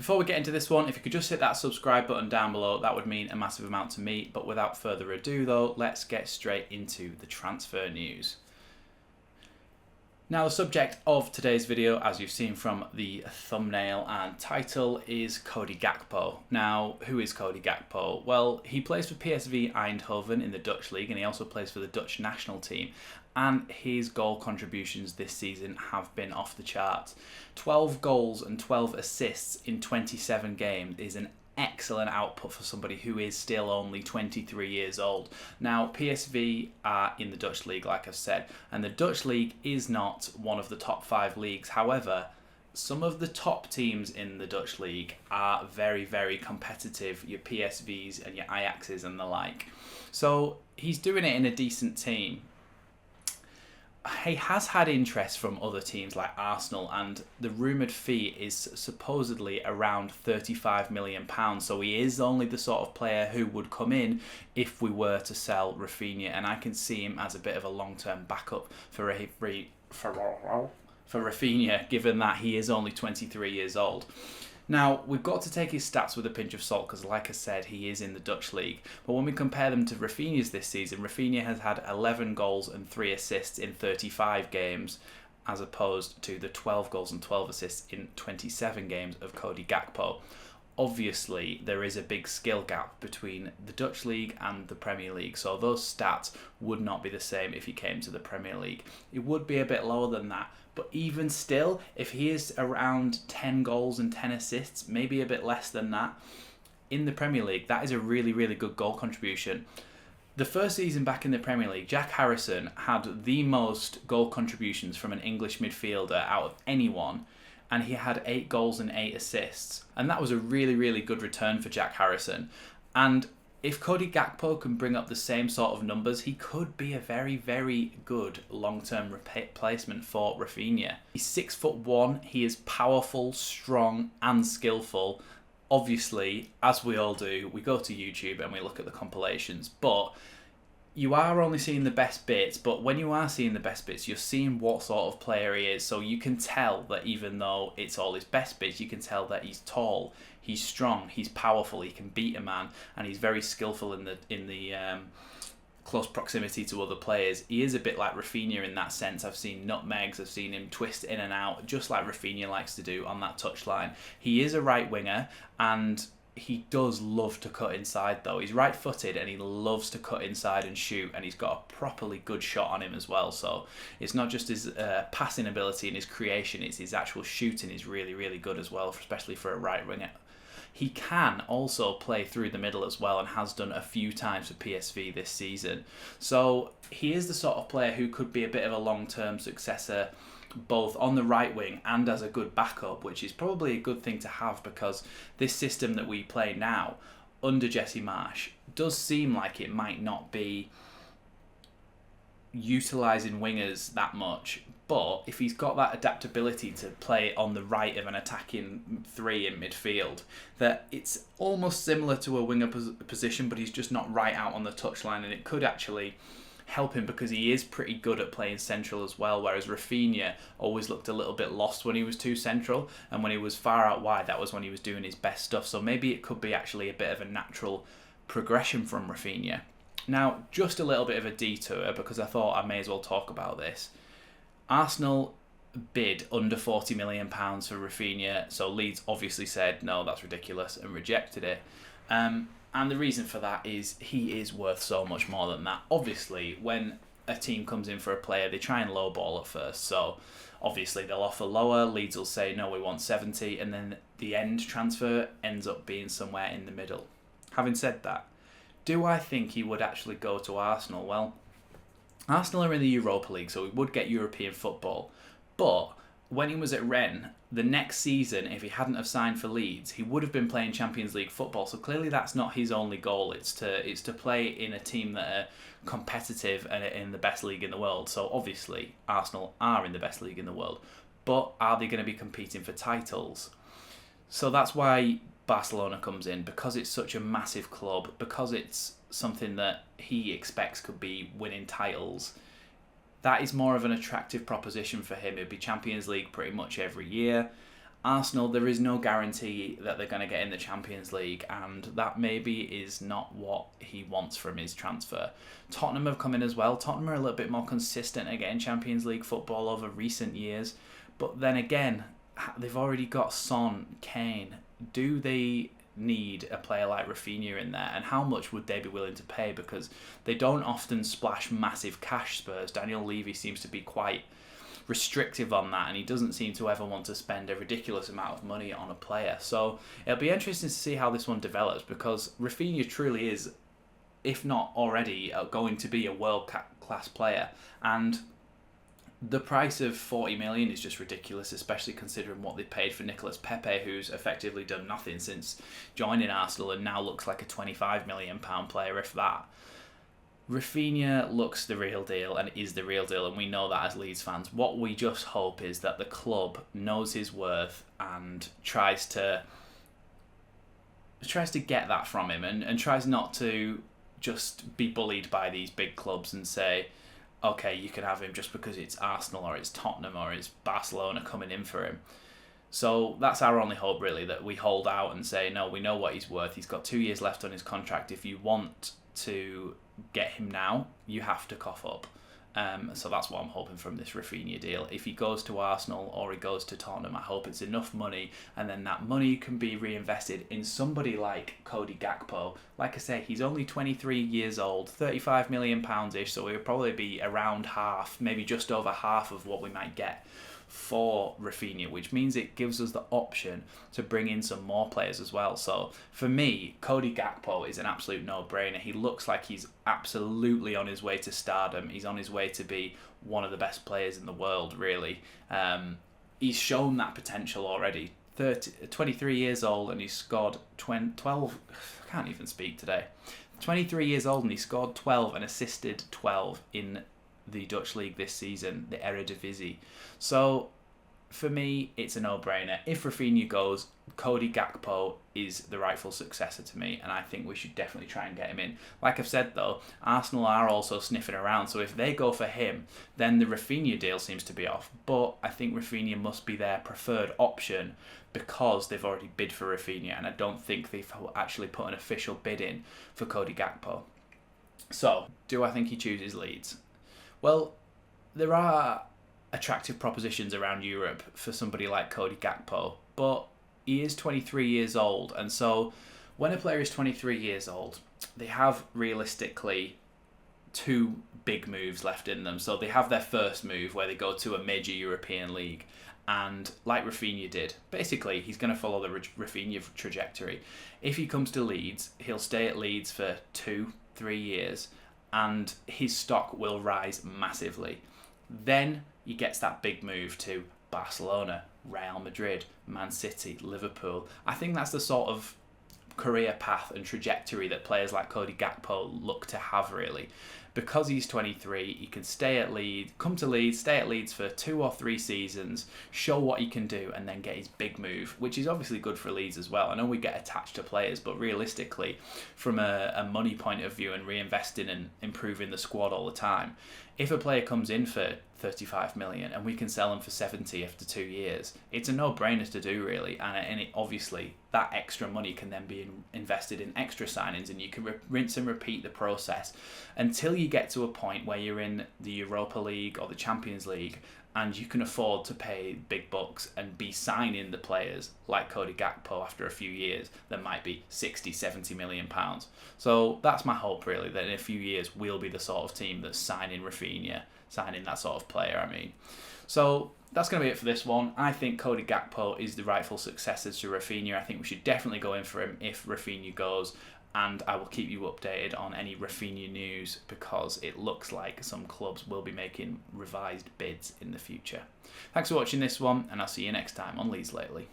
Before we get into this one, if you could just hit that subscribe button down below, that would mean a massive amount to me. But without further ado though, let's get straight into the transfer news. Now, the subject of today's video, as you've seen from the thumbnail and title, is Cody Gakpo. Now, who is Cody Gakpo? Well, he plays for PSV Eindhoven in the Dutch league, and he also plays for the Dutch national team. And his goal contributions this season have been off the charts. 12 goals and 12 assists in 27 games is an excellent output for somebody who is still only 23 years old. Now, PSV are in the Dutch league, like I've said, and the Dutch league is not one of the top 5 leagues. However, some of the top teams in the Dutch league are very, very competitive, your PSVs and your Ajaxes and the like. So he's doing it in a decent team. He has had interest from other teams like Arsenal, and the rumoured fee is supposedly around £35 million. So he is only the sort of player who would come in if we were to sell Raphinha, and I can see him as a bit of a long-term backup for Raphinha, given that he is only 23 years old. Now, we've got to take his stats with a pinch of salt because, like I said, he is in the Dutch league. But when we compare them to Raphinha's this season, Raphinha has had 11 goals and 3 assists in 35 games, as opposed to the 12 goals and 12 assists in 27 games of Cody Gakpo. Obviously, there is a big skill gap between the Dutch league and the Premier League, so those stats would not be the same if he came to the Premier League. It would be a bit lower than that, but even still, if he is around 10 goals and 10 assists, maybe a bit less than that, in the Premier League, that is a really, really good goal contribution. The first season back in the Premier League, Jack Harrison had the most goal contributions from an English midfielder out of anyone, and he had 8 goals and 8 assists. And that was a really, really good return for Jack Harrison. And if Cody Gakpo can bring up the same sort of numbers, he could be a very, very good long-term replacement for Raphinha. He's 6'1", he is powerful, strong and skillful. Obviously, as we all do, we go to YouTube and we look at the compilations, but you are only seeing the best bits, but when you are seeing the best bits, you're seeing what sort of player he is. So you can tell that even though it's all his best bits, you can tell that he's tall, he's strong, he's powerful, he can beat a man, and he's very skillful in the close proximity to other players. He is a bit like Raphinha in that sense. I've seen nutmegs, I've seen him twist in and out, just like Raphinha likes to do on that touchline. He is a right winger, and he does love to cut inside though. He's right-footed and he loves to cut inside and shoot, and he's got a properly good shot on him as well. So it's not just his passing ability and his creation, it's his actual shooting is really, really good as well, especially for a right winger. He can also play through the middle as well and has done a few times for PSV this season. So he is the sort of player who could be a bit of a long-term successor both on the right wing and as a good backup, which is probably a good thing to have because this system that we play now under Jesse Marsch does seem like it might not be utilising wingers that much. But if he's got that adaptability to play on the right of an attacking 3 in midfield, that it's almost similar to a winger position, but he's just not right out on the touchline, and it could actually help him because he is pretty good at playing central as well, whereas Raphinha always looked a little bit lost when he was too central, and when he was far out wide, that was when he was doing his best stuff. So maybe it could be actually a bit of a natural progression from Raphinha. Now, just a little bit of a detour because I thought I may as well talk about this. Arsenal bid under £40 million for Raphinha, so Leeds obviously said, no, that's ridiculous, and rejected it. And the reason for that is he is worth so much more than that. Obviously, when a team comes in for a player, they try and lowball at first. So obviously they'll offer lower, Leeds will say, no, we want 70, and then the end transfer ends up being somewhere in the middle. Having said that, do I think he would actually go to Arsenal? Well, Arsenal are in the Europa League, so we would get European football. But when he was at Rennes, the next season, if he hadn't have signed for Leeds, he would have been playing Champions League football. So clearly that's not his only goal. It's to play in a team that are competitive and in the best league in the world. So obviously Arsenal are in the best league in the world. But are they going to be competing for titles? So that's why Barcelona comes in, because it's such a massive club, because it's something that he expects could be winning titles. That is more of an attractive proposition for him. It'd be Champions League pretty much every year. Arsenal, there is no guarantee that they're going to get in the Champions League, and that maybe is not what he wants from his transfer. Tottenham have come in as well. Tottenham are a little bit more consistent at getting Champions League football over recent years, but then again, they've already got Son, Kane. Do they need a player like Raphinha in there, and how much would they be willing to pay? Because they don't often splash massive cash, Spurs. Daniel Levy seems to be quite restrictive on that, and he doesn't seem to ever want to spend a ridiculous amount of money on a player. So it'll be interesting to see how this one develops, because Raphinha truly is, if not already, going to be a world-class player, and the price of 40 million is just ridiculous, especially considering what they paid for Nicolas Pepe, who's effectively done nothing since joining Arsenal and now looks like a £25 million player, if that. Raphinha looks the real deal and is the real deal, and we know that as Leeds fans. What we just hope is that the club knows his worth and tries to get that from him, and tries not to just be bullied by these big clubs and say, okay, you can have him just because it's Arsenal or it's Tottenham or it's Barcelona coming in for him. So that's our only hope, really, that we hold out and say, no, we know what he's worth. He's got 2 years left on his contract. If you want to get him now, you have to cough up. So that's what I'm hoping from this Raphinha deal. If he goes to Arsenal or he goes to Tottenham, I hope it's enough money, and then that money can be reinvested in somebody like Cody Gakpo. Like I say, he's only 23 years old, £35 million-ish, so he'll probably be around half, maybe just over half of what we might get for Raphinha, which means it gives us the option to bring in some more players as well. So for me, Cody Gakpo is an absolute no-brainer. He looks like he's absolutely on his way to stardom. He's on his way to be one of the best players in the world, really. He's shown that potential already. 23 years old, and he's scored 12... I can't even speak today. 23 years old, and he scored 12 and assisted 12 in the Dutch league this season, the Eredivisie. So for me, it's a no-brainer. If Raphinha goes, Cody Gakpo is the rightful successor to me, and I think we should definitely try and get him in. Like I've said, though, Arsenal are also sniffing around, so if they go for him, then the Raphinha deal seems to be off. But I think Raphinha must be their preferred option because they've already bid for Raphinha, and I don't think they've actually put an official bid in for Cody Gakpo. So, do I think he chooses Leeds? Well, there are attractive propositions around Europe for somebody like Cody Gakpo, but he is 23 years old, and so when a player is 23 years old, they have realistically 2 big moves left in them. So they have their first move where they go to a major European league, and like Raphinha did, basically he's going to follow the Raphinha trajectory. If he comes to Leeds, he'll stay at Leeds for 2-3 years, and his stock will rise massively. Then he gets that big move to Barcelona, Real Madrid, Man City, Liverpool. I think that's the sort of career path and trajectory that players like Cody Gakpo look to have, really. Because he's 23, he can stay at Leeds, come to Leeds, stay at Leeds for 2 or 3 seasons, show what he can do, and then get his big move, which is obviously good for Leeds as well. I know we get attached to players, but realistically, from a money point of view and reinvesting and improving the squad all the time, if a player comes in for 35 million and we can sell him for 70 after 2 years, it's a no-brainer to do, really. And it, obviously that extra money can then be invested in extra signings, and you can rinse and repeat the process until you get to a point where you're in the Europa League or the Champions League and you can afford to pay big bucks and be signing the players like Cody Gakpo after a few years that might be 60-70 million pounds. So that's my hope, really, that in a few years we'll be the sort of team that's signing Raphinha, signing that sort of player, I mean. So that's going to be it for this one. I think Cody Gakpo is the rightful successor to Raphinha. I think we should definitely go in for him if Raphinha goes, and I will keep you updated on any Raphinha news because it looks like some clubs will be making revised bids in the future. Thanks for watching this one, and I'll see you next time on Leeds Lately.